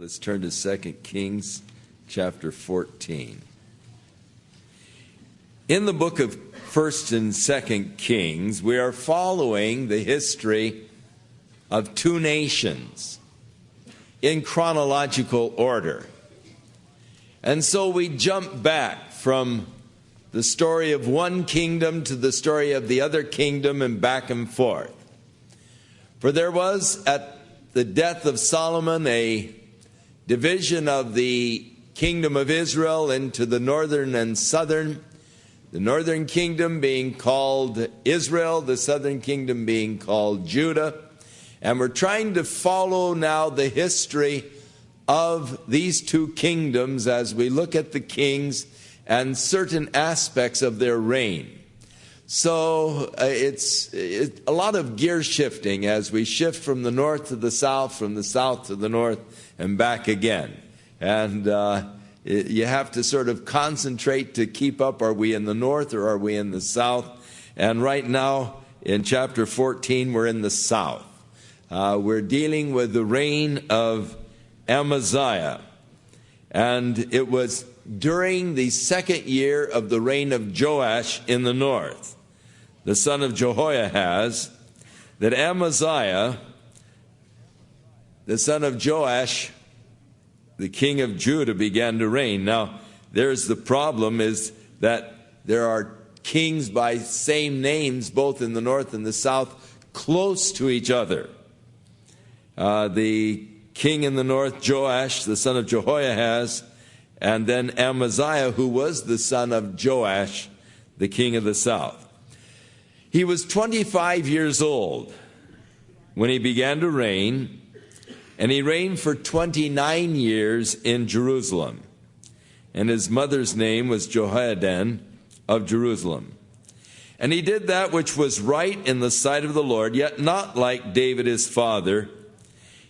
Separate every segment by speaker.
Speaker 1: Let's turn to 2 Kings chapter 14. In the book of 1st and 2nd Kings, we are following the history of two nations in chronological order. And so we jump back from the story of one kingdom to the story of the other kingdom and back and forth. For there was at the death of Solomon a division of the kingdom of Israel into the northern and southern, the northern kingdom being called Israel, the southern kingdom being called Judah. And we're trying to follow now the history of these two kingdoms as we look at the kings and certain aspects of their reign. So it's a lot of gear shifting as we shift from the north to the south, from the south to the north, and back again. And you have to sort of concentrate to keep up. Are we in the north or are we in the south? And right now in chapter 14, we're in the south. We're dealing with the reign of Amaziah. And it was during the second year of the reign of Joash in the north, the son of Jehoahaz, that Amaziah, the son of Joash, the king of Judah, began to reign. Now, there's the problem is that there are kings by same names, both in the north and the south, close to each other. The king in the north, Joash, the son of Jehoahaz, and then Amaziah, who was the son of Joash, the king of the south. He was 25 years old when he began to reign, and he reigned for 29 years in Jerusalem. And his mother's name was Jehoaddan of Jerusalem. And he did that which was right in the sight of the Lord, yet not like David his father.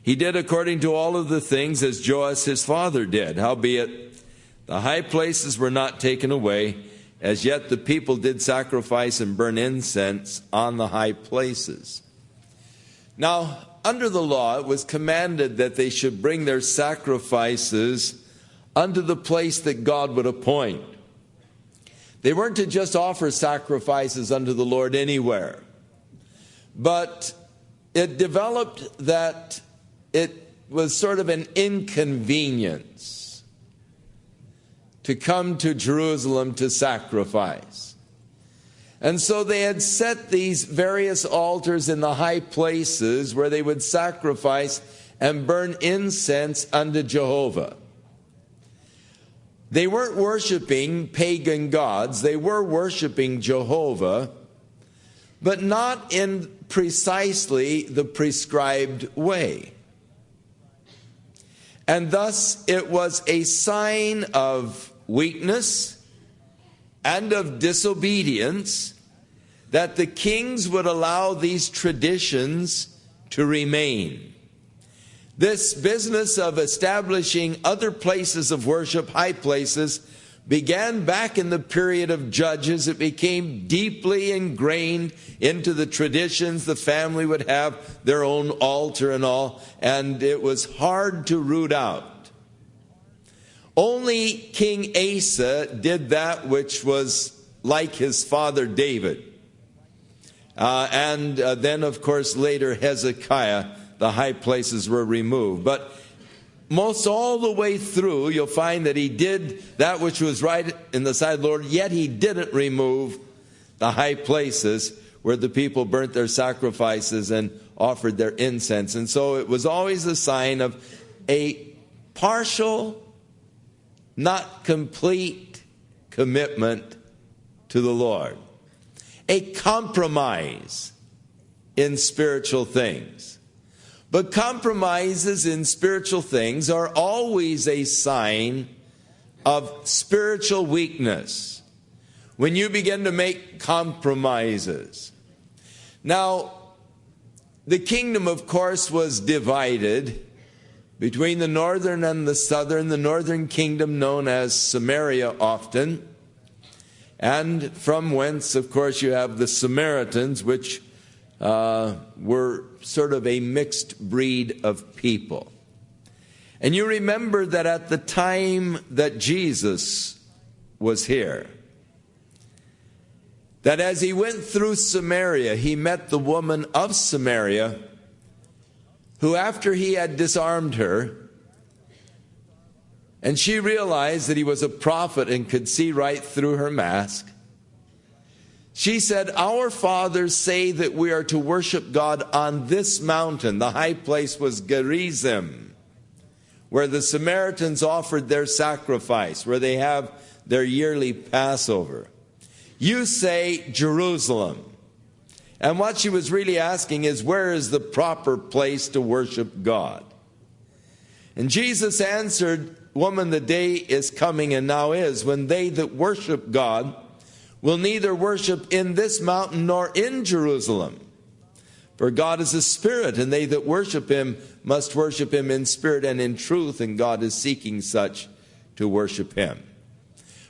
Speaker 1: He did according to all of the things as Joash his father did. Howbeit, the high places were not taken away, as yet the people did sacrifice and burn incense on the high places. Now, under the law, it was commanded that they should bring their sacrifices unto the place that God would appoint. They weren't to just offer sacrifices unto the Lord anywhere. But it developed that it was sort of an inconvenience to come to Jerusalem to sacrifice. And so they had set these various altars in the high places where they would sacrifice and burn incense unto Jehovah. They weren't worshiping pagan gods. They were worshiping Jehovah, but not in precisely the prescribed way. And thus it was a sign of weakness and of disobedience that the kings would allow these traditions to remain. This business of establishing other places of worship, high places, began back in the period of Judges. It became deeply ingrained into the traditions. The family would have their own altar and all, and it was hard to root out. Only King Asa did that which was like his father David. And then, of course, later Hezekiah, the high places were removed. But most all the way through, you'll find that he did that which was right in the sight of the Lord, yet he didn't remove the high places where the people burnt their sacrifices and offered their incense. And so it was always a sign of a partial, not complete commitment to the Lord. A compromise in spiritual things. But compromises in spiritual things are always a sign of spiritual weakness. When you begin to make compromises. Now, the kingdom, of course, was divided between the northern and the southern. The northern kingdom known as Samaria often. And from whence, of course, you have the Samaritans, which were sort of a mixed breed of people. And you remember that at the time that Jesus was here, that as he went through Samaria, he met the woman of Samaria, who after he had disarmed her, and she realized that he was a prophet and could see right through her mask, she said, "Our fathers say that we are to worship God on this mountain." The high place was Gerizim, where the Samaritans offered their sacrifice, where they have their yearly Passover. "You say Jerusalem." And what she was really asking is, where is the proper place to worship God? And Jesus answered, "Woman, the day is coming and now is, when they that worship God will neither worship in this mountain nor in Jerusalem. For God is a spirit, and they that worship him must worship him in spirit and in truth, and God is seeking such to worship him."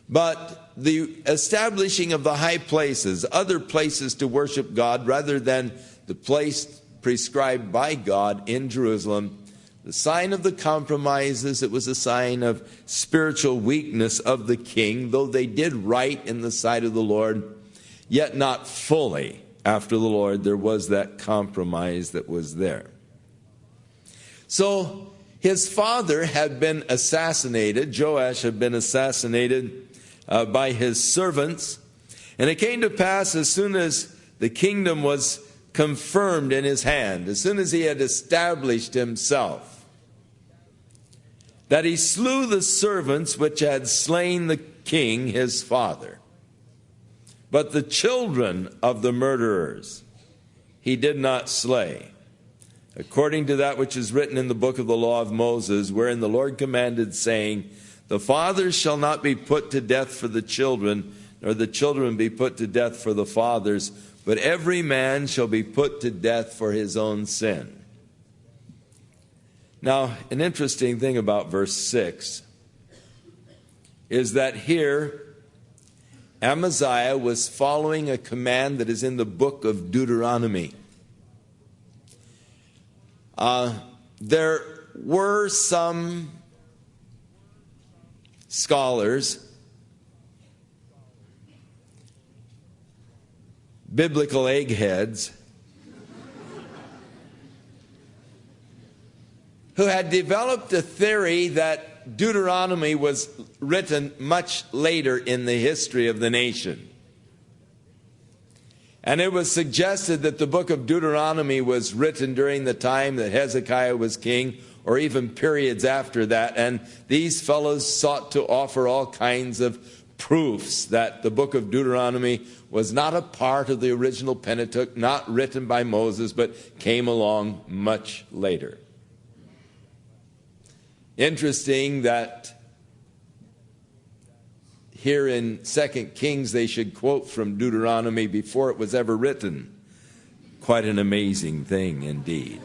Speaker 1: But the establishing of the high places, other places to worship God rather than the place prescribed by God in Jerusalem, the sign of the compromises, it was a sign of spiritual weakness of the king, though they did right in the sight of the Lord, yet not fully after the Lord. There was that compromise that was there. So his father had been assassinated. Joash had been assassinated by his servants. And it came to pass, as soon as the kingdom was confirmed in his hand, as soon as he had established himself, that he slew the servants which had slain the king his father. But the children of the murderers he did not slay, according to that which is written in the book of the law of Moses, wherein the Lord commanded, saying, "The fathers shall not be put to death for the children, nor the children be put to death for the fathers, but every man shall be put to death for his own sin." Now, an interesting thing about verse 6 is that here Amaziah was following a command that is in the book of Deuteronomy. There were some scholars, biblical eggheads, who had developed a theory that Deuteronomy was written much later in the history of the nation. And it was suggested that the book of Deuteronomy was written during the time that Hezekiah was king, or even periods after that. And these fellows sought to offer all kinds of proofs that the book of Deuteronomy was not a part of the original Pentateuch, not written by Moses, but came along much later. Interesting that here in 2 Kings they should quote from Deuteronomy before it was ever written. Quite an amazing thing indeed.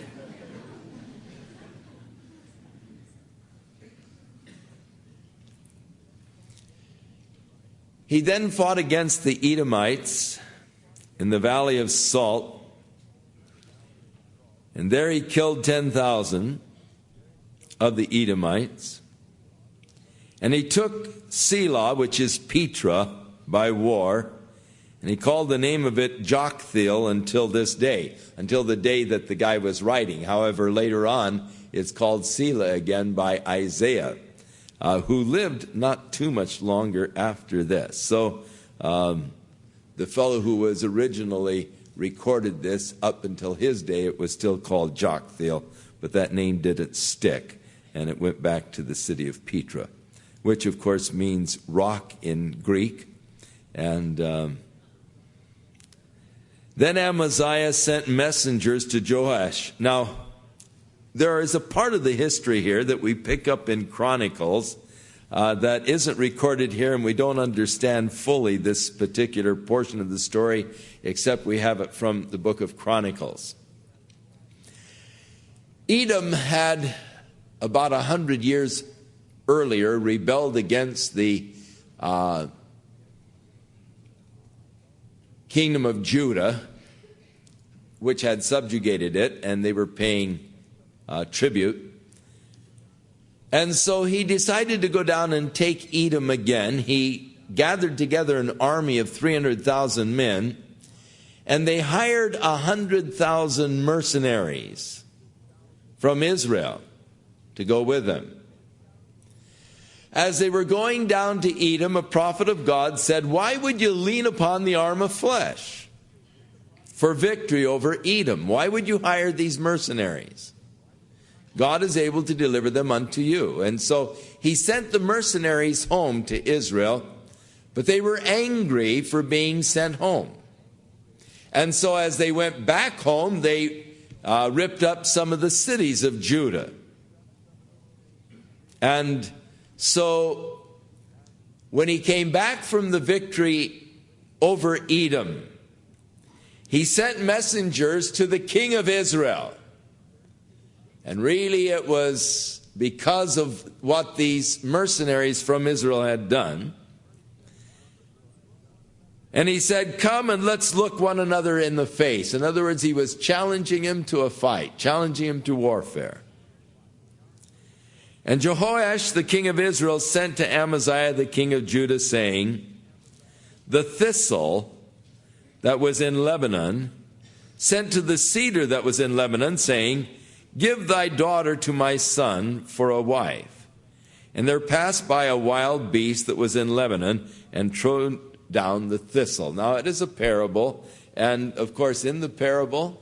Speaker 1: He then fought against the Edomites in the Valley of Salt, and there he killed 10,000 of the Edomites. And he took Selah, which is Petra, by war, and he called the name of it Joktheel until this day, until the day that the guy was writing. However, later on, it's called Selah again by Isaiah, who lived not too much longer after this. So the fellow who was originally recorded this, up until his day, it was still called Joktheel, but that name didn't stick. And it went back to the city of Petra, which of course means rock in Greek. And then Amaziah sent messengers to Joash. Now, there is a part of the history here that we pick up in Chronicles that isn't recorded here, and we don't understand fully this particular portion of the story, except we have it from the book of Chronicles. Edom had, about 100 years earlier, rebelled against the kingdom of Judah, which had subjugated it, and they were paying tribute. And so he decided to go down and take Edom again. He gathered together an army of 300,000 men, and they hired 100,000 mercenaries from Israel to go with him. As they were going down to Edom, a prophet of God said, "Why would you lean upon the arm of flesh for victory over Edom? Why would you hire these mercenaries? God is able to deliver them unto you." And so he sent the mercenaries home to Israel, but they were angry for being sent home. And so as they went back home, they ripped up some of the cities of Judah. And so when he came back from the victory over Edom, he sent messengers to the king of Israel. And really it was because of what these mercenaries from Israel had done. And he said, "Come and let's look one another in the face." In other words, he was challenging him to a fight, challenging him to warfare. And Jehoash, the king of Israel, sent to Amaziah, the king of Judah, saying, "The thistle that was in Lebanon sent to the cedar that was in Lebanon, saying, 'Give thy daughter to my son for a wife.' And there passed by a wild beast that was in Lebanon and trode down the thistle." Now it is a parable, and of course in the parable,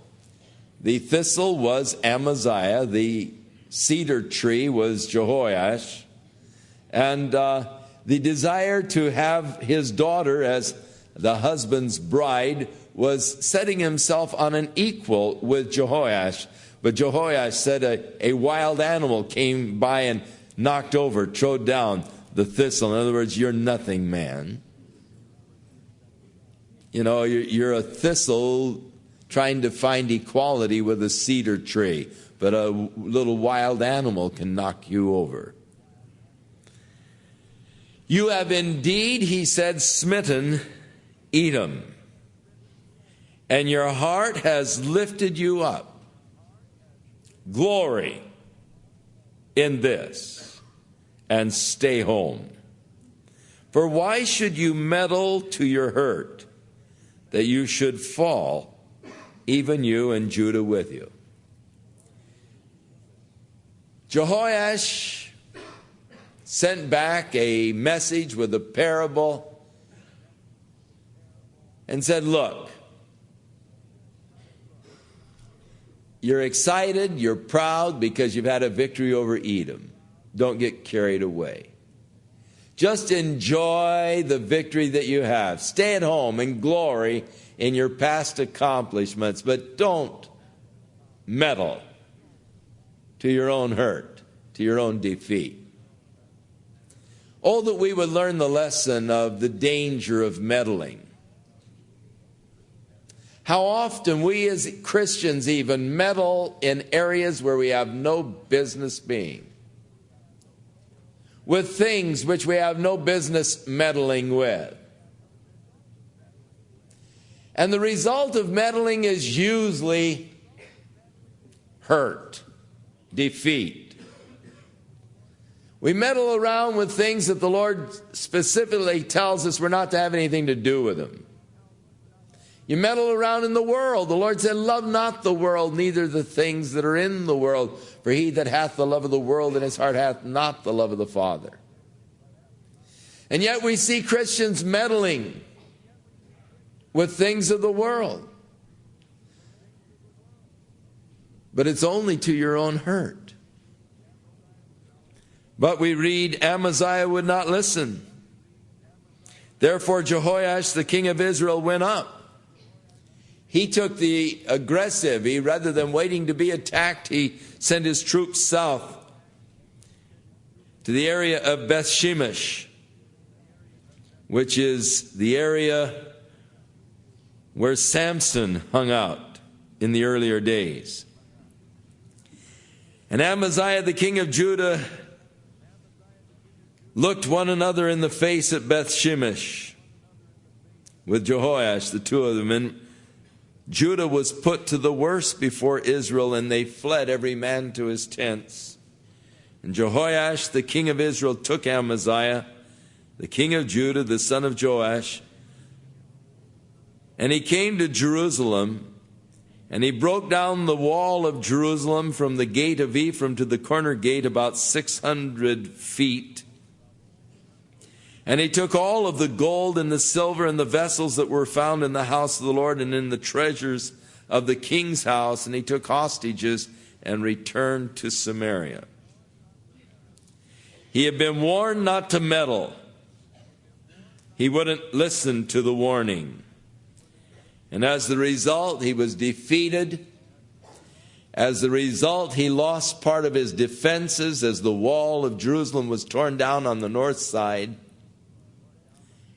Speaker 1: the thistle was Amaziah, the cedar tree was Jehoash, and the desire to have his daughter as the husband's bride was setting himself on an equal with Jehoash. But Jehoash said a wild animal came by and knocked over, trode down the thistle. In other words, you're nothing, man. You know, you're a thistle trying to find equality with a cedar tree, but a little wild animal can knock you over. "You have indeed," he said, "smitten Edom, and your heart has lifted you up. Glory in this, and stay home. For why should you meddle to your hurt, that you should fall, even you and Judah with you?" Jehoash sent back a message with a parable and said, "Look, you're excited, you're proud because you've had a victory over Edom. Don't get carried away. Just enjoy the victory that you have. Stay at home and glory in your past accomplishments, but don't meddle to your own hurt, to your own defeat." Oh, that we would learn the lesson of the danger of meddling. How often we as Christians even meddle in areas where we have no business being, with things which we have no business meddling with. And the result of meddling is usually hurt, defeat. We meddle around with things that the Lord specifically tells us we're not to have anything to do with them. You meddle around in the world. The Lord said, "Love not the world, neither the things that are in the world. For he that hath the love of the world in his heart hath not the love of the Father." And yet we see Christians meddling with things of the world. But it's only to your own hurt. But we read, Amaziah would not listen. Therefore Jehoash, the king of Israel, went up. He took the aggressive. Rather than waiting to be attacked, he sent his troops south to the area of Beth Shemesh, which is the area where Samson hung out in the earlier days. And Amaziah, the king of Judah, looked one another in the face at Beth Shemesh with Jehoash, the two of them. And Judah was put to the worst before Israel, and they fled every man to his tents. And Jehoash, the king of Israel, took Amaziah, the king of Judah, the son of Joash, and he came to Jerusalem, and he broke down the wall of Jerusalem from the gate of Ephraim to the corner gate, about 600 feet. And he took all of the gold and the silver and the vessels that were found in the house of the Lord and in the treasures of the king's house, and he took hostages and returned to Samaria. He had been warned not to meddle. He wouldn't listen to the warning. And as the result, he was defeated. As the result, he lost part of his defenses as the wall of Jerusalem was torn down on the north side.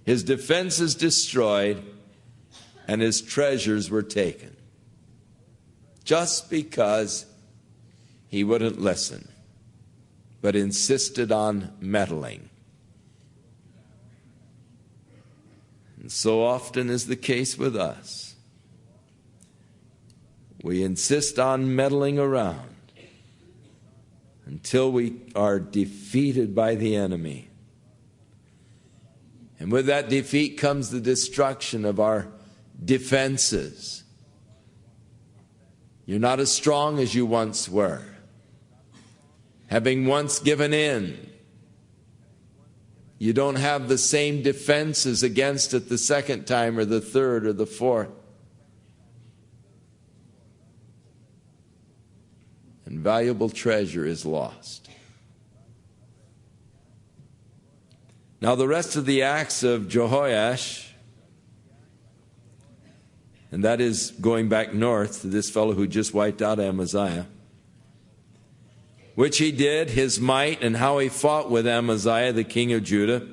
Speaker 1: His defenses destroyed, and his treasures were taken. Just because he wouldn't listen, but insisted on meddling. And so often is the case with us. We insist on meddling around until we are defeated by the enemy. And with that defeat comes the destruction of our defenses. You're not as strong as you once were. Having once given in, you don't have the same defenses against it the second time or the third or the fourth. And valuable treasure is lost. Now the rest of the acts of Jehoash, and that is going back north to this fellow who just wiped out Amaziah, which he did, his might, and how he fought with Amaziah, the king of Judah,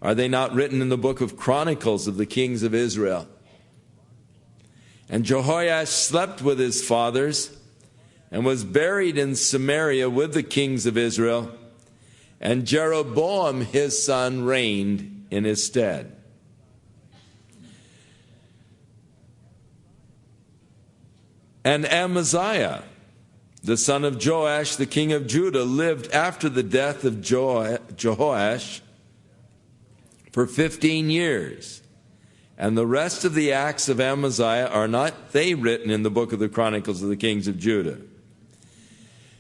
Speaker 1: are they not written in the book of Chronicles of the kings of Israel? And Jehoash slept with his fathers and was buried in Samaria with the kings of Israel, and Jeroboam his son reigned in his stead. And Amaziah, the son of Joash, the king of Judah, lived after the death of Jehoash for 15 years. And the rest of the acts of Amaziah, are not they written in the book of the Chronicles of the kings of Judah?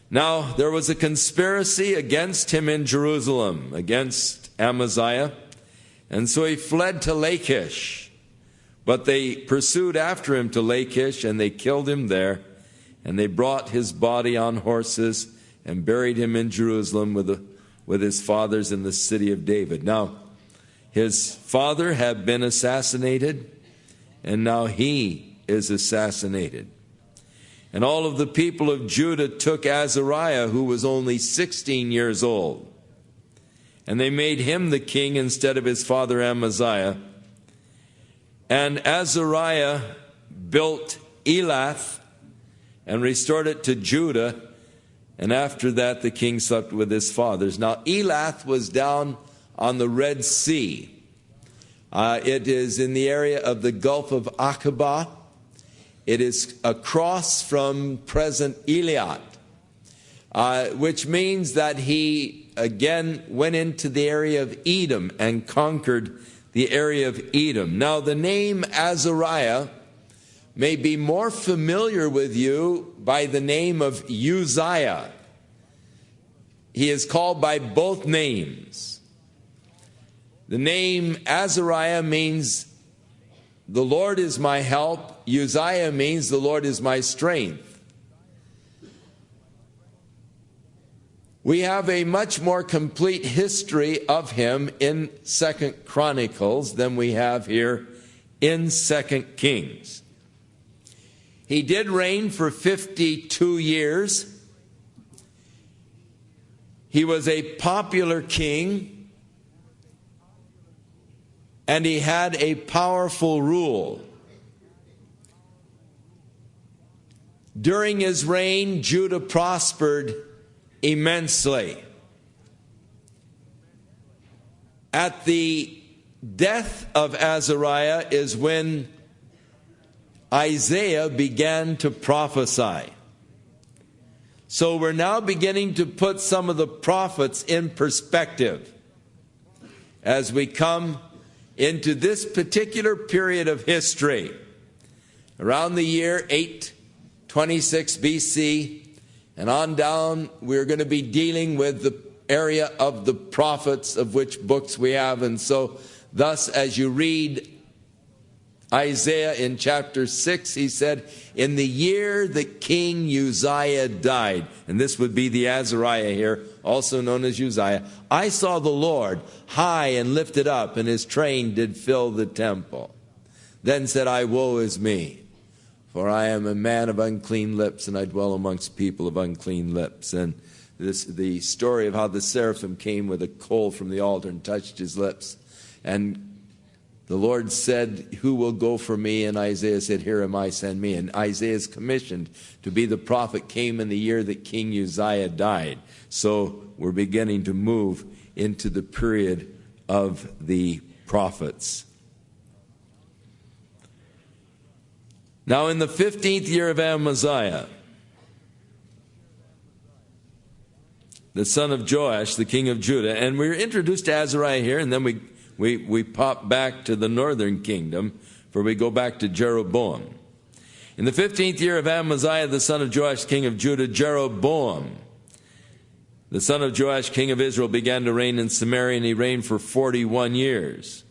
Speaker 1: Now, there was a conspiracy against him in Jerusalem, against Amaziah, and so he fled to Lachish. But they pursued after him to Lachish, and they killed him there. And they brought his body on horses and buried him in Jerusalem with his fathers in the city of David. Now, his father had been assassinated, and now he is assassinated. And all of the people of Judah took Azariah, who was only 16 years old, and they made him the king instead of his father Amaziah. And Azariah built Elath and restored it to Judah. And after that, the king slept with his fathers. Now, Elath was down on the Red Sea. It is in the area of the Gulf of Aqaba. It is across from present Eliat, which means that he again went into the area of Edom and conquered the area of Edom. Now, the name Azariah may be more familiar with you by the name of Uzziah. He is called by both names. The name Azariah means the Lord is my help. Uzziah means the Lord is my strength. We have a much more complete history of him in 2 Chronicles than we have here in 2 Kings. He did reign for 52 years. He was a popular king, and he had a powerful rule. During his reign, Judah prospered immensely. At the death of Azariah is when Isaiah began to prophesy. So we're now beginning to put some of the prophets in perspective as we come into this particular period of history. Around the year 826 BC and on down, we're going to be dealing with the area of the prophets, of which books we have. And so thus, as you read Isaiah in chapter 6, he said, in the year that King Uzziah died, and this would be the Azariah here, also known as Uzziah, I saw the Lord high and lifted up, and his train did fill the temple. Then said I, woe is me, for I am a man of unclean lips, and I dwell amongst people of unclean lips. And the story of how the seraphim came with a coal from the altar and touched his lips. And the Lord said, who will go for me? And Isaiah said, here am I, send me. And Isaiah is commissioned to be the prophet, came in the year that King Uzziah died. So we're beginning to move into the period of the prophets. Now in the 15th year of Amaziah, the son of Joash, the king of Judah, and we're introduced to Azariah here, and then we pop back to the northern kingdom, for we go back to Jeroboam. In the 15th year of Amaziah, the son of Joash, king of Judah, Jeroboam, the son of Joash, king of Israel, began to reign in Samaria, and he reigned for 41 years.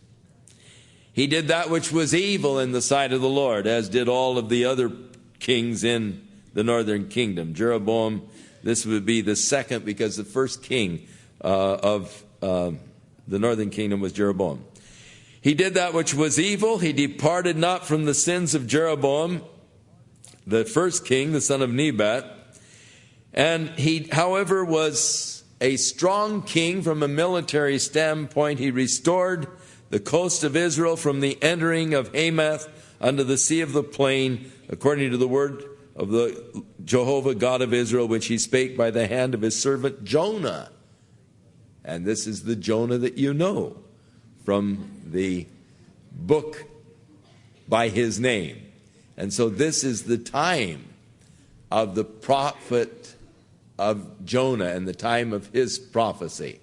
Speaker 1: He did that which was evil in the sight of the Lord, as did all of the other kings in the northern kingdom. Jeroboam, this would be the second, because the first king of the northern kingdom was Jeroboam. He did that which was evil. He departed not from the sins of Jeroboam, the first king, the son of Nebat. And he, however, was a strong king from a military standpoint. He restored the coast of Israel from the entering of Hamath unto the sea of the plain, according to the word of the Jehovah God of Israel, which he spake by the hand of his servant Jonah. And this is the Jonah that you know from the book by his name. And so this is the time of the prophet of Jonah and the time of his prophecy.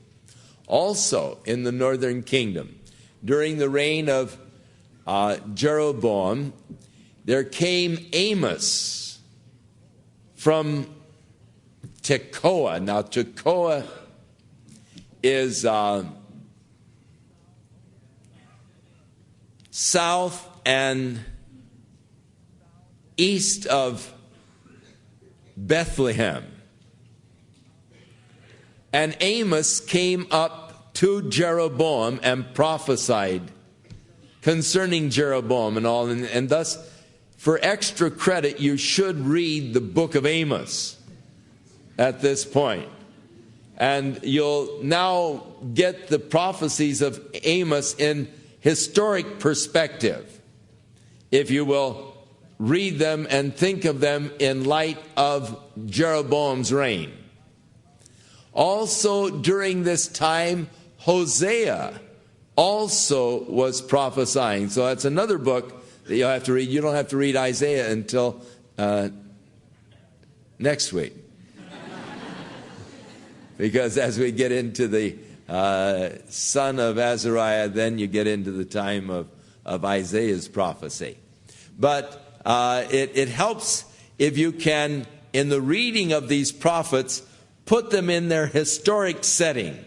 Speaker 1: Also in the northern kingdom, during the reign of Jeroboam, there came Amos from Tekoa. Now Tekoa is south and east of Bethlehem. And Amos came up to Jeroboam and prophesied concerning Jeroboam and all. And thus, for extra credit, you should read the book of Amos at this point. And you'll now get the prophecies of Amos in historic perspective, if you will read them and think of them in light of Jeroboam's reign. Also during this time, Hosea also was prophesying. So that's another book that you'll have to read. You don't have to read Isaiah until next week. Because as we get into the son of Azariah, then you get into the time of Isaiah's prophecy. But it helps if you can, in the reading of these prophets, put them in their historic setting.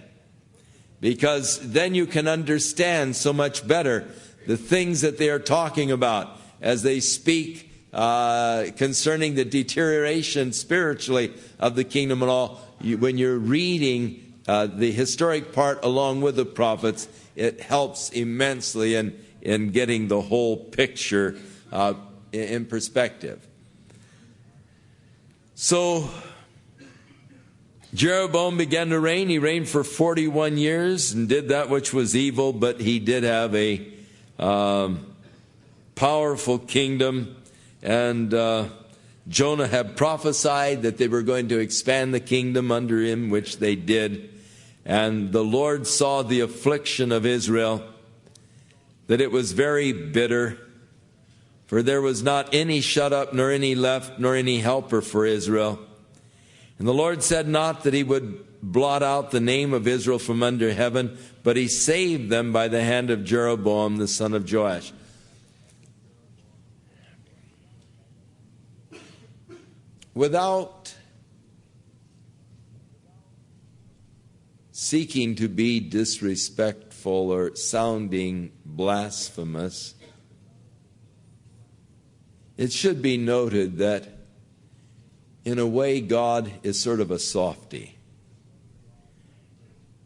Speaker 1: Because then you can understand so much better the things that they are talking about as they speak concerning the deterioration spiritually of the kingdom and all. When you're reading the historic part along with the prophets, it helps immensely in getting the whole picture in perspective. So Jeroboam began to reign. He reigned for 41 years and did that which was evil, but he did have a powerful kingdom. And Jonah had prophesied that they were going to expand the kingdom under him, which they did. And the Lord saw the affliction of Israel, that it was very bitter, for there was not any shut up, nor any left, nor any helper for Israel. And the Lord said not that he would blot out the name of Israel from under heaven, but he saved them by the hand of Jeroboam the son of Joash. Without seeking to be disrespectful or sounding blasphemous, it should be noted that in a way God is sort of a softy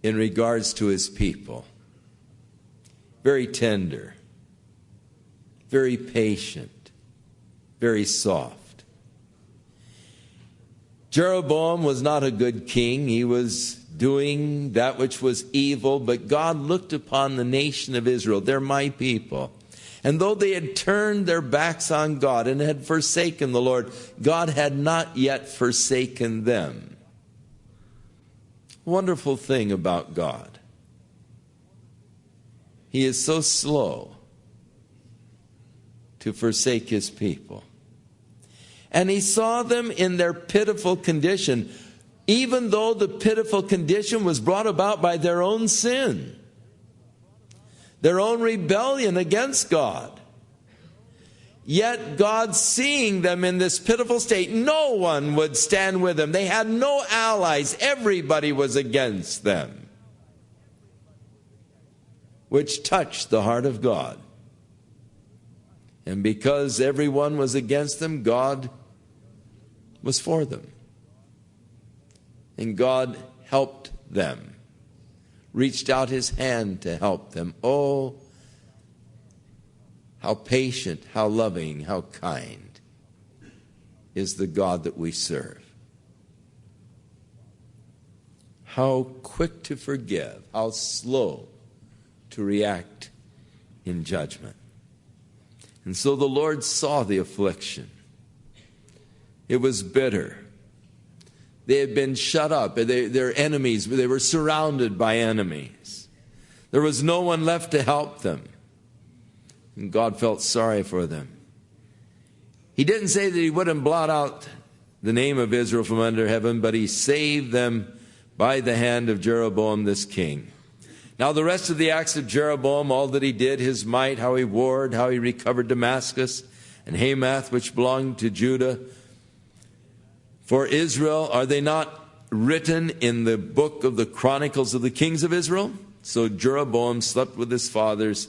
Speaker 1: in regards to his people. Very tender, very patient, very soft. Jeroboam was not a good king. He was doing that which was evil, but God looked upon the nation of Israel. They're my people. And though they had turned their backs on God and had forsaken the Lord, God had not yet forsaken them. Wonderful thing about God. He is so slow to forsake his people. And he saw them in their pitiful condition, even though the pitiful condition was brought about by their own sin, their own rebellion against God. Yet God, seeing them in this pitiful state, no one would stand with them. They had no allies. Everybody was against them, which touched the heart of God. And because everyone was against them, God was for them. And God helped them, reached out his hand to help them. Oh, how patient, how loving, how kind is the God that we serve. How quick to forgive, how slow to react in judgment. And so the Lord saw the affliction. It was bitter. They had been shut up. Their enemies, they were surrounded by enemies. There was no one left to help them. And God felt sorry for them. He didn't say that he wouldn't blot out the name of Israel from under heaven, but he saved them by the hand of Jeroboam this king. Now the rest of the acts of Jeroboam, all that he did, his might, how he warred, how he recovered Damascus and Hamath, which belonged to Judah, for Israel, are they not written in the book of the Chronicles of the kings of Israel? So Jeroboam slept with his fathers,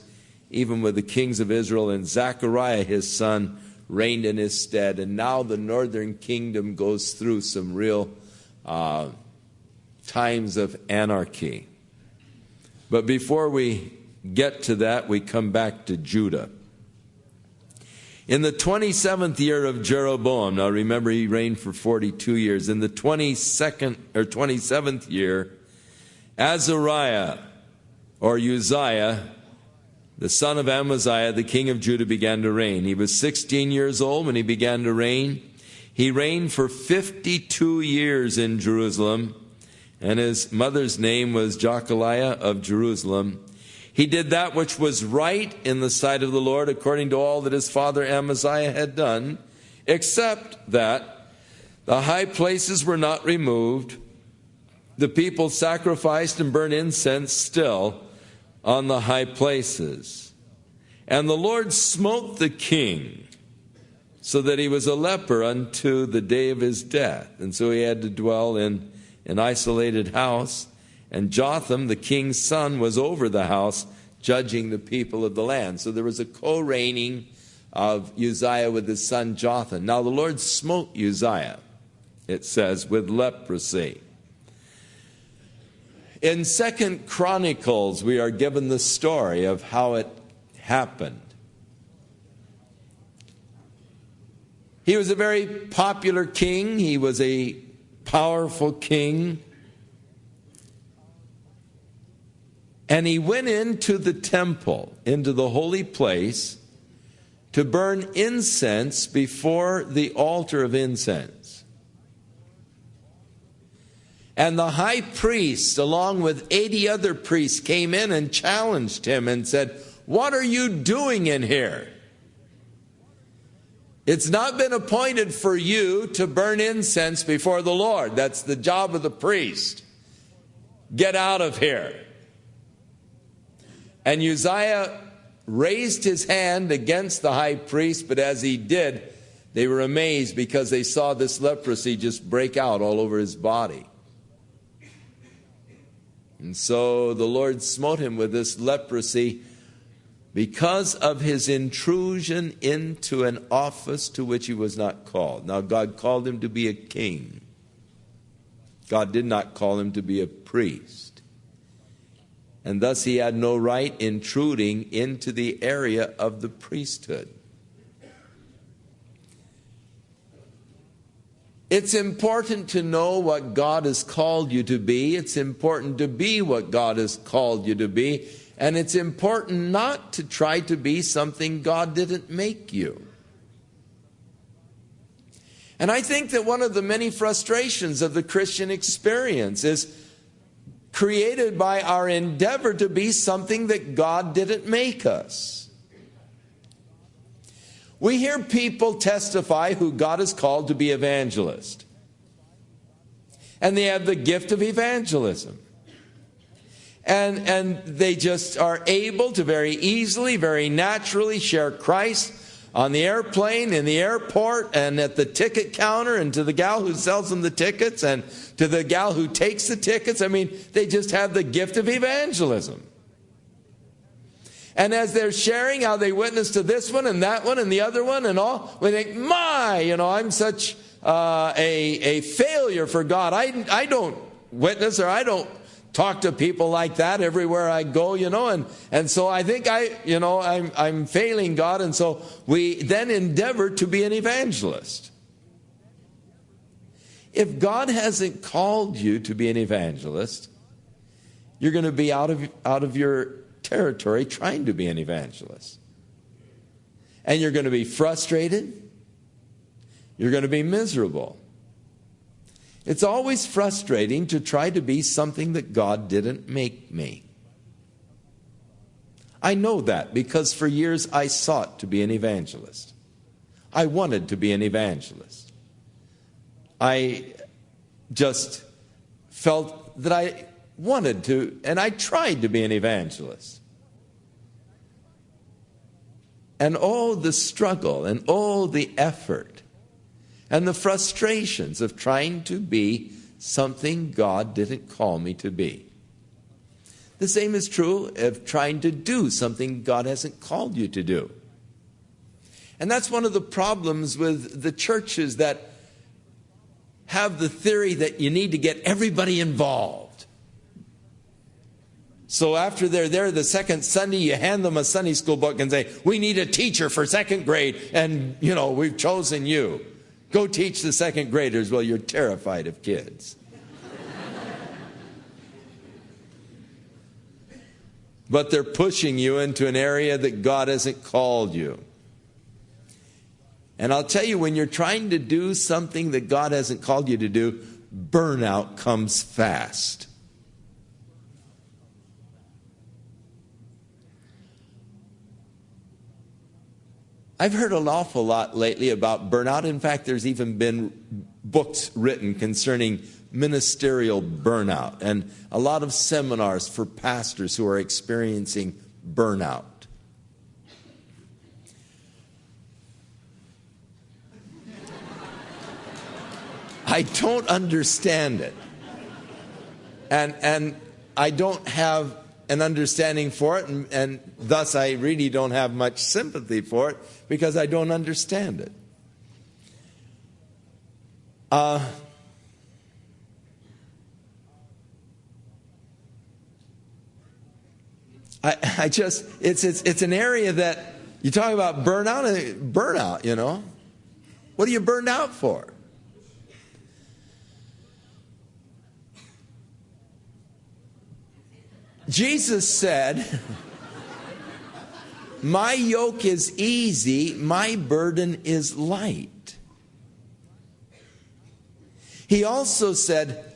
Speaker 1: even with the kings of Israel, and Zechariah his son reigned in his stead. And now the northern kingdom goes through some real times of anarchy. But before we get to that, we come back to Judah. In the 27th year of Jeroboam, now remember he reigned for 42 years. In the 27th year, Azariah, or Uzziah, the son of Amaziah, the king of Judah, began to reign. He was 16 years old when he began to reign. He reigned for 52 years in Jerusalem, and his mother's name was Jechaliah of Jerusalem. He did that which was right in the sight of the Lord, according to all that his father Amaziah had done, except that the high places were not removed. The people sacrificed and burned incense still on the high places. And the Lord smote the king, so that he was a leper unto the day of his death. And so he had to dwell in an isolated house. And Jotham, the king's son, was over the house, judging the people of the land. So there was a co-reigning of Uzziah with his son Jotham. Now the Lord smote Uzziah, it says, with leprosy. In 2 Chronicles, we are given the story of how it happened. He was a very popular king. He was a powerful king. And he went into the temple, into the holy place, to burn incense before the altar of incense. And the high priest, along with 80 other priests, came in and challenged him and said, "What are you doing in here?" It's not been appointed for you to burn incense before the Lord. That's the job of the priest. Get out of here. And Uzziah raised his hand against the high priest, but as he did, they were amazed because they saw this leprosy just break out all over his body. And so the Lord smote him with this leprosy because of his intrusion into an office to which he was not called. Now, God called him to be a king. God did not call him to be a priest. And thus he had no right intruding into the area of the priesthood. It's important to know what God has called you to be. It's important to be what God has called you to be. And it's important not to try to be something God didn't make you. And I think that one of the many frustrations of the Christian experience is created by our endeavor to be something that God didn't make us. We hear people testify who God has called to be evangelists. And they have the gift of evangelism. And they just are able to very easily, very naturally share Christ on the airplane, in the airport, and at the ticket counter, and to the gal who sells them the tickets, and to the gal who takes the tickets. I mean, they just have the gift of evangelism. And as they're sharing how they witness to this one and that one and the other one and all, we think, I'm such a failure for God. I don't witness, or I don't talk to people like that everywhere I go, and so I think I'm failing God, and so we then endeavor to be an evangelist. If God hasn't called you to be an evangelist, you're going to be out of your territory trying to be an evangelist. And you're going to be frustrated. You're going to be miserable. It's always frustrating to try to be something that God didn't make me. I know that because for years I sought to be an evangelist. I wanted to be an evangelist. I just felt that I wanted to, and I tried to be an evangelist. And all the struggle and all the effort and the frustrations of trying to be something God didn't call me to be. The same is true of trying to do something God hasn't called you to do. And that's one of the problems with the churches that have the theory that you need to get everybody involved. So after they're there the second Sunday, you hand them a Sunday school book and say, we need a teacher for second grade, and we've chosen you. Go teach the second graders. Well, you're terrified of kids. But they're pushing you into an area that God hasn't called you. And I'll tell you, when you're trying to do something that God hasn't called you to do, burnout comes fast. I've heard an awful lot lately about burnout. In fact, there's even been books written concerning ministerial burnout and a lot of seminars for pastors who are experiencing burnout. I don't understand it. And I don't have an understanding for it, and thus I really don't have much sympathy for it because I don't understand it. It's an area that you talk about burnout, What are you burned out for? Jesus said, my yoke is easy, my burden is light. He also said,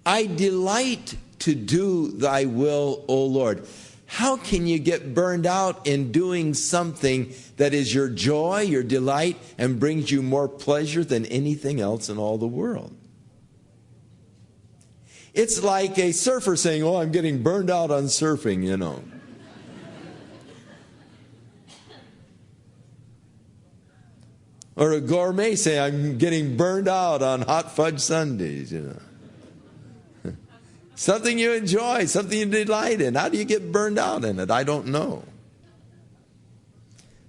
Speaker 1: I delight to do thy will, O Lord. How can you get burned out in doing something that is your joy, your delight, and brings you more pleasure than anything else in all the world? It's like a surfer saying, oh, I'm getting burned out on surfing, you know. Or a gourmet saying, I'm getting burned out on hot fudge sundaes, you know. Something you enjoy, something you delight in. How do you get burned out in it? I don't know.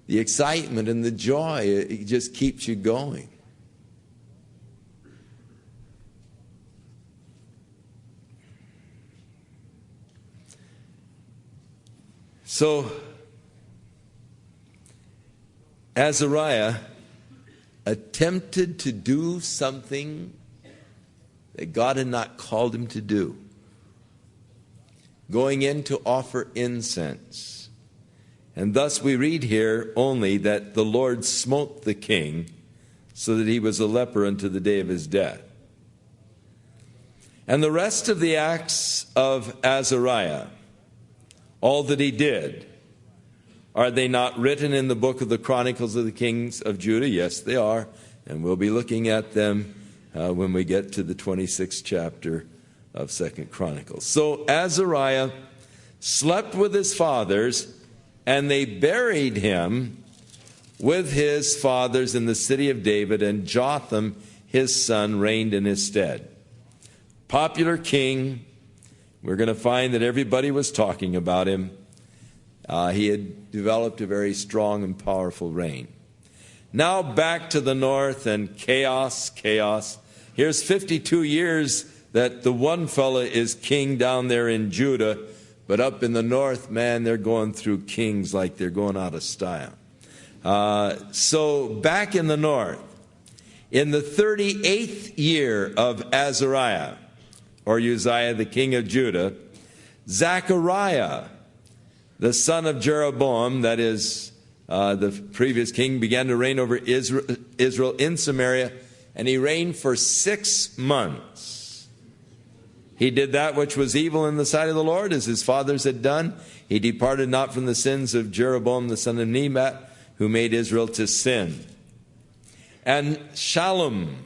Speaker 1: The excitement and the joy, it just keeps you going. So, Azariah attempted to do something that God had not called him to do. Going in to offer incense. And thus we read here only that the Lord smote the king so that he was a leper unto the day of his death. And the rest of the acts of Azariah, all that he did, are they not written in the book of the Chronicles of the Kings of Judah? Yes, they are. And we'll be looking at them when we get to the 26th chapter of 2nd Chronicles. So Azariah slept with his fathers, and they buried him with his fathers in the city of David, and Jotham, his son, reigned in his stead. Popular king. We're going to find that everybody was talking about him. He had developed a very strong and powerful reign. Now back to the north, and chaos. Here's 52 years that the one fella is king down there in Judah, but up in the north, man, they're going through kings like they're going out of style. So back in the north, in the 38th year of Azariah, or Uzziah, the king of Judah, Zechariah, the son of Jeroboam, that is the previous king, began to reign over Israel in Samaria, and he reigned for 6 months. He did that which was evil in the sight of the Lord, as his fathers had done. He departed not from the sins of Jeroboam, the son of Nebat, who made Israel to sin. And Shallum,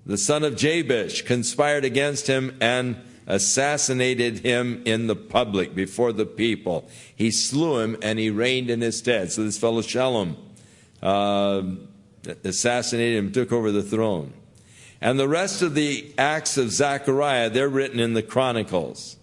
Speaker 1: the son of Jabesh, conspired against him and assassinated him in the public before the people. He slew him, and he reigned in his stead. So this fellow Shallum assassinated him, took over the throne. And the rest of the acts of Zechariah, they're written in the Chronicles.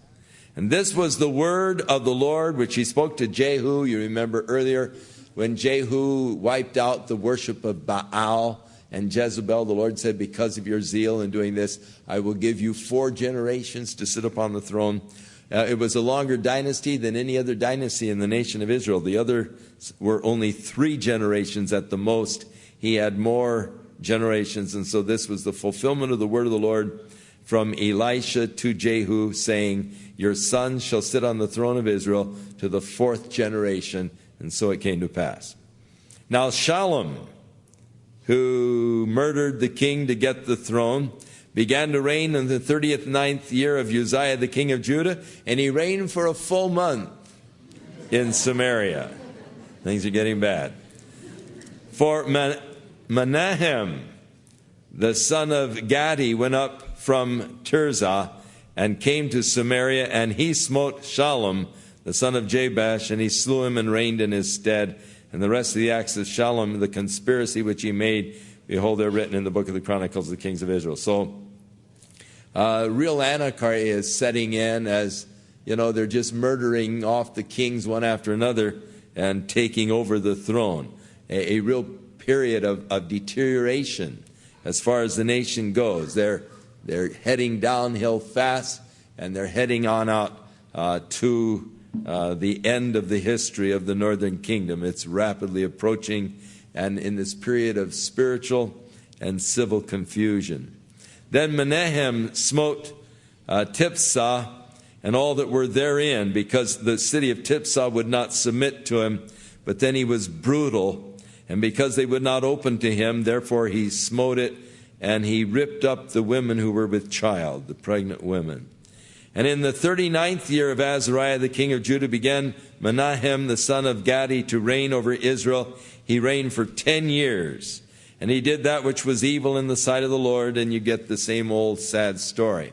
Speaker 1: And this was the word of the Lord which he spoke to Jehu. You remember earlier when Jehu wiped out the worship of Baal and Jezebel, the Lord said, because of your zeal in doing this, I will give you 4 generations to sit upon the throne. It was a longer dynasty than any other dynasty in the nation of Israel. The other were only 3 generations at the most. He had more generations, and so this was the fulfillment of the word of the Lord from Elisha to Jehu, saying, your son shall sit on the throne of Israel to the 4th generation. And so it came to pass. Now Shallum, who murdered the king to get the throne, began to reign in the 39th year of Uzziah the king of Judah, and he reigned for a full month in Samaria. Things are getting bad. For Menahem, the son of Gadi, went up from Tirzah and came to Samaria, and he smote Shallum, the son of Jabesh, and he slew him and reigned in his stead. And the rest of the acts of Shallum, the conspiracy which he made, behold, they're written in the book of the Chronicles of the Kings of Israel. So, real anarchy is setting in, as, you know, they're just murdering off the kings one after another and taking over the throne. A real period of deterioration as far as the nation goes. They're heading downhill fast, and they're heading on out to the end of the history of the northern kingdom. It's rapidly approaching, and in this period of spiritual and civil confusion. Then Menahem smote Tiphsah and all that were therein, because the city of Tiphsah would not submit to him. But then he was brutal, and because they would not open to him, therefore he smote it, and he ripped up the women who were with child, the pregnant women. And in the 39th year of Azariah, the king of Judah, began Menahem, the son of Gadi, to reign over Israel. He reigned for 10 years. And he did that which was evil in the sight of the Lord, and you get the same old sad story.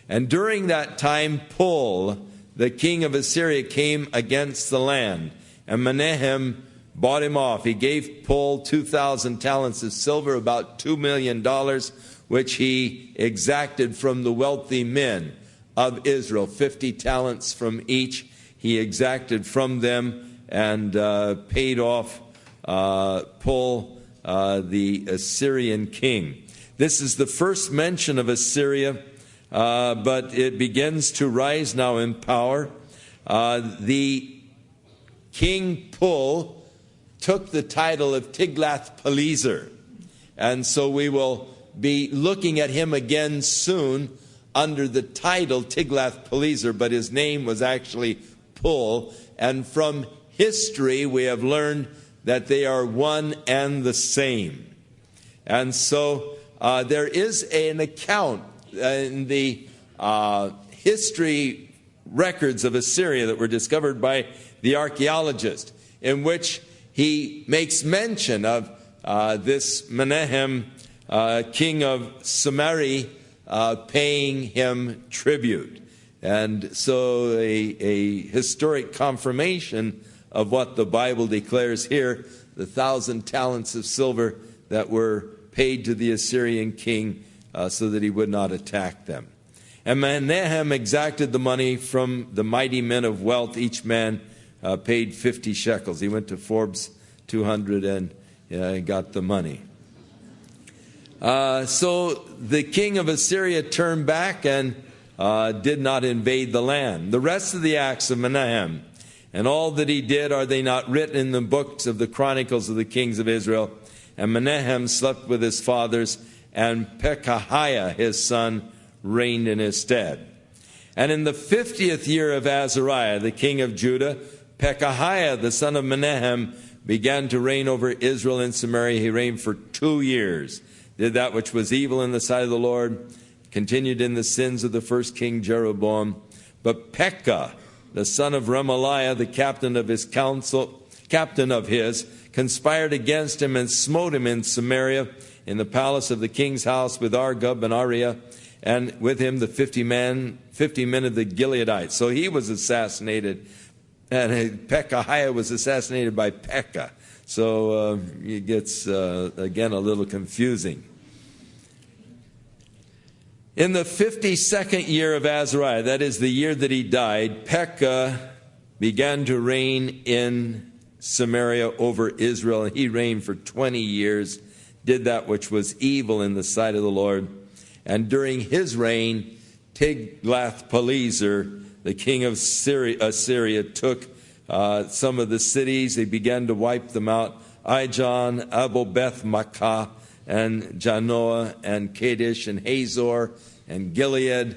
Speaker 1: And during that time, Pul, the king of Assyria, came against the land, and Menahem bought him off. He gave Pul 2,000 talents of silver, about $2 million, which he exacted from the wealthy men of Israel. 50 talents from each he exacted from them, and paid off Pul, the Assyrian king. This is the first mention of Assyria, but it begins to rise now in power. The king Pul took the title of Tiglath-Pileser, and so we will be looking at him again soon under the title Tiglath-Pileser, but his name was actually Pul, and from history we have learned that they are one and the same. And so there is an account in the history records of Assyria that were discovered by the archaeologist, in which he makes mention of this Menahem, king of Samaria, paying him tribute. And so a historic confirmation of what the Bible declares here, the 1,000 talents of silver that were paid to the Assyrian king so that he would not attack them. And Menahem exacted the money from the mighty men of wealth. Each man paid 50 shekels. He went to Forbes 200 and got the money. So the king of Assyria turned back and did not invade the land. The rest of the acts of Menahem and all that he did, are they not written in the books of the chronicles of the kings of Israel? And Menahem slept with his fathers, and Pekahiah his son reigned in his stead. And in the 50th year of Azariah, the king of Judah, Pekahiah the son of Menahem began to reign over Israel in Samaria. He reigned for 2 years, did that which was evil in the sight of the Lord, continued in the sins of the first king Jeroboam. But Pekah, the son of Remaliah, the captain of his, conspired against him and smote him in Samaria, in the palace of the king's house, with Argob and Ariah, and with him the 50 men of the Gileadites. So he was assassinated, and Pekahiah was assassinated by Pekah. So it gets, again, a little confusing. In the 52nd year of Azariah, that is the year that he died, Pekah began to reign in Samaria over Israel. He reigned for 20 years, did that which was evil in the sight of the Lord. And during his reign, Tiglath-Pileser, the king of Assyria, took some of the cities. He began to wipe them out: Ijon, Abel-Beth-Makkah, and Janoah, and Kadesh, and Hazor, and Gilead,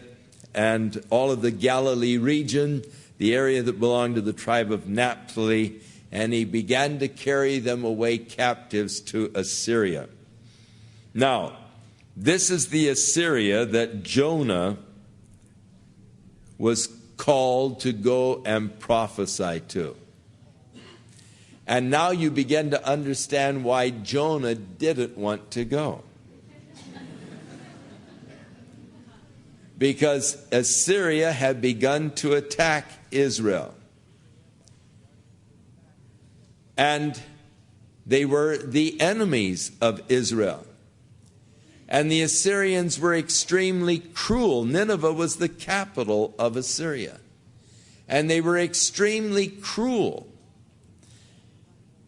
Speaker 1: and all of the Galilee region, the area that belonged to the tribe of Naphtali, and he began to carry them away captives to Assyria. Now, this is the Assyria that Jonah was called to go and prophesy to. And now you begin to understand why Jonah didn't want to go. Because Assyria had begun to attack Israel. And they were the enemies of Israel. And the Assyrians were extremely cruel. Nineveh was the capital of Assyria. And they were extremely cruel.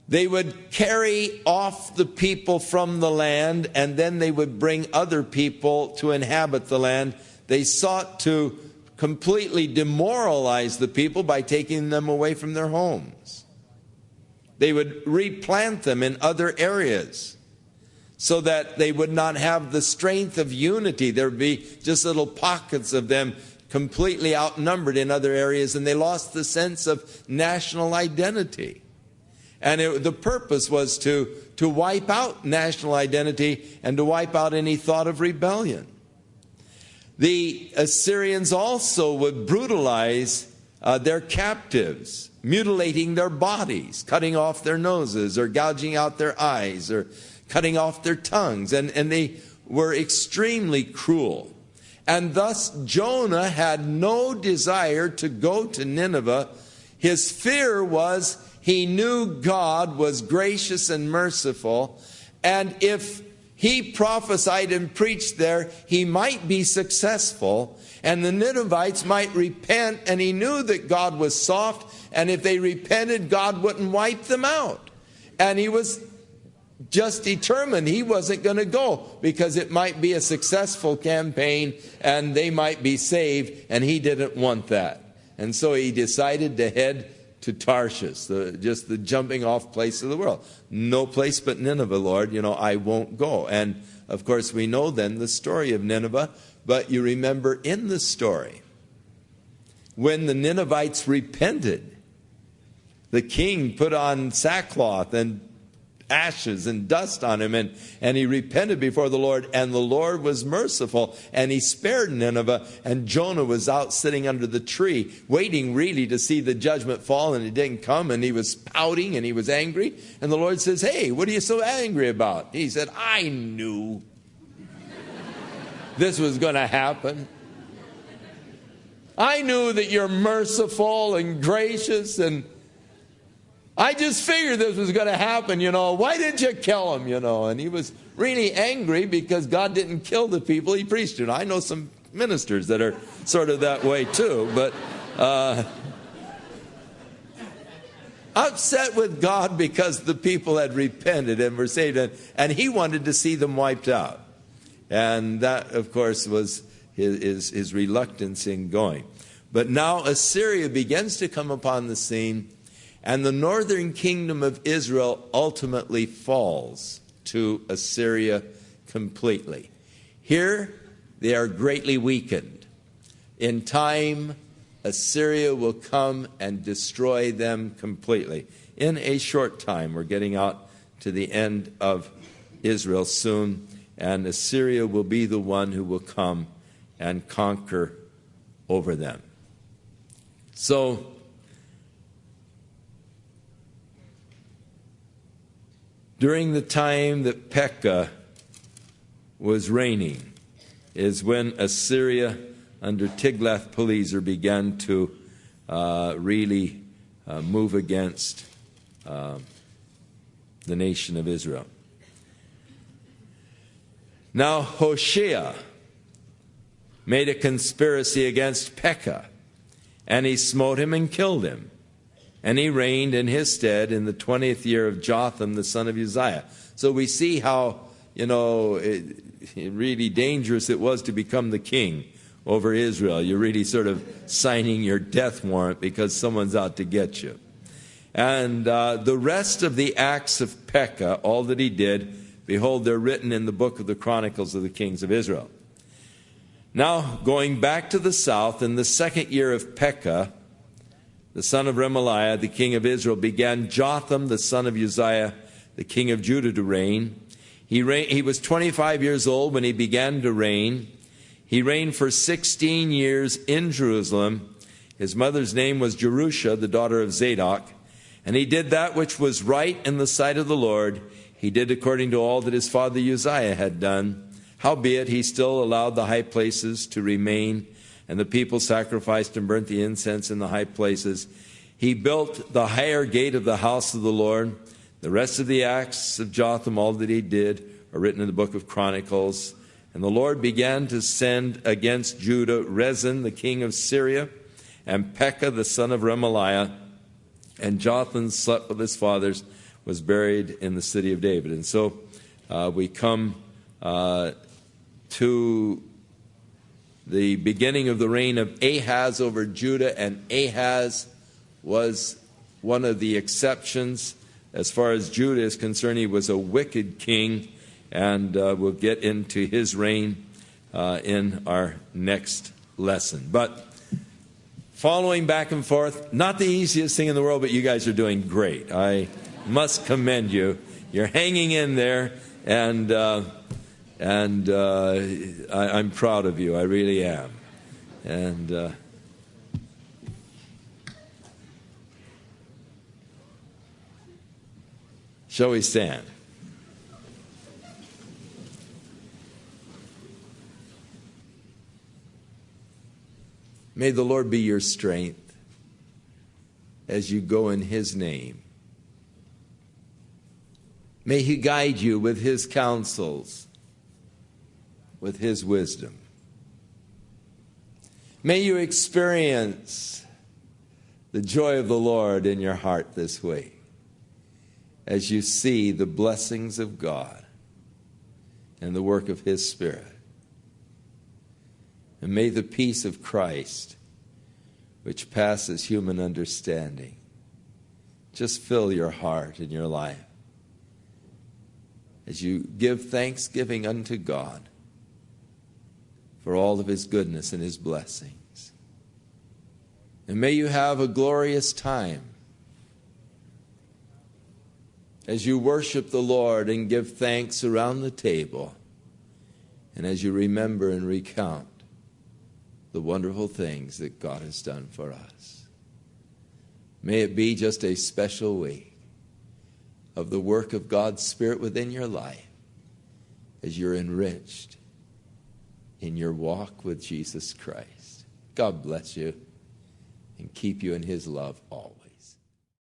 Speaker 1: They would carry off the people from the land, and then they would bring other people to inhabit the land. They sought to completely demoralize the people by taking them away from their homes. They would replant them in other areas so that they would not have the strength of unity. There would be just little pockets of them completely outnumbered in other areas, and they lost the sense of national identity. And the purpose was to wipe out national identity and to wipe out any thought of rebellion. The Assyrians also would brutalize their captives, mutilating their bodies, cutting off their noses, or gouging out their eyes, or cutting off their tongues. And they were extremely cruel. And thus Jonah had no desire to go to Nineveh. His fear was he knew God was gracious and merciful, and if he prophesied and preached there, he might be successful, and the Ninevites might repent, and he knew that God was soft, and if they repented, God wouldn't wipe them out. And he was just determined he wasn't going to go, because it might be a successful campaign, and they might be saved, and he didn't want that. And so he decided to head to Tarshish, just the jumping off place of the world. No place but Nineveh, Lord, I won't go. And of course we know then the story of Nineveh, but you remember in the story, when the Ninevites repented, the king put on sackcloth and ashes and dust on him, and he repented before the Lord, and the Lord was merciful, and he spared Nineveh, and Jonah was out sitting under the tree, waiting really to see the judgment fall, and it didn't come, and he was pouting, and he was angry, and the Lord says, "Hey, what are you so angry about?" He said, "I knew this was going to happen. I knew that you're merciful and gracious, and I just figured this was going to happen, Why didn't you kill him, And he was really angry because God didn't kill the people he preached to. I know some ministers that are sort of that way too, but upset with God because the people had repented and were saved, and he wanted to see them wiped out. And that, of course, was his reluctance in going. But now Assyria begins to come upon the scene, and the northern kingdom of Israel ultimately falls to Assyria completely. Here, they are greatly weakened. In time, Assyria will come and destroy them completely. In a short time, we're getting out to the end of Israel soon, and Assyria will be the one who will come and conquer over them. So, during the time that Pekah was reigning is when Assyria under Tiglath-Pileser began to really move against the nation of Israel. Now Hoshea made a conspiracy against Pekah, and he smote him and killed him. And he reigned in his stead in the 20th year of Jotham, the son of Uzziah. So we see how, really dangerous it was to become the king over Israel. You're really sort of signing your death warrant because someone's out to get you. And the rest of the acts of Pekah, all that he did, behold, they're written in the book of the Chronicles of the Kings of Israel. Now, going back to the south, in the second year of Pekah, the son of Remaliah, the king of Israel, began Jotham, the son of Uzziah, the king of Judah, to reign. He was 25 years old when he began to reign. He reigned for 16 years in Jerusalem. His mother's name was Jerusha, the daughter of Zadok. And he did that which was right in the sight of the Lord. He did according to all that his father Uzziah had done. Howbeit, he still allowed the high places to remain, and the people sacrificed and burnt the incense in the high places. He built the higher gate of the house of the Lord. The rest of the acts of Jotham, all that he did, are written in the book of Chronicles. And the Lord began to send against Judah Rezin, the king of Syria, and Pekah, the son of Remaliah. And Jotham slept with his fathers, was buried in the city of David. And so we come to the beginning of the reign of Ahaz over Judah, and Ahaz was one of the exceptions. As far as Judah is concerned, he was a wicked king, and we'll get into his reign in our next lesson. But following back and forth, not the easiest thing in the world, but you guys are doing great. I must commend you. You're hanging in there, and And I'm proud of you. I really am. And shall we stand? May the Lord be your strength as you go in His name. May He guide you with His counsels, with His wisdom. May you experience the joy of the Lord in your heart this week as you see the blessings of God and the work of His Spirit. And may the peace of Christ, which passes human understanding, just fill your heart and your life as you give thanksgiving unto God for all of His goodness and His blessings. And may you have a glorious time as you worship the Lord and give thanks around the table, and as you remember and recount the wonderful things that God has done for us. May it be just a special week of the work of God's Spirit within your life as you're enriched in your walk with Jesus Christ. God bless you and keep you in His love always.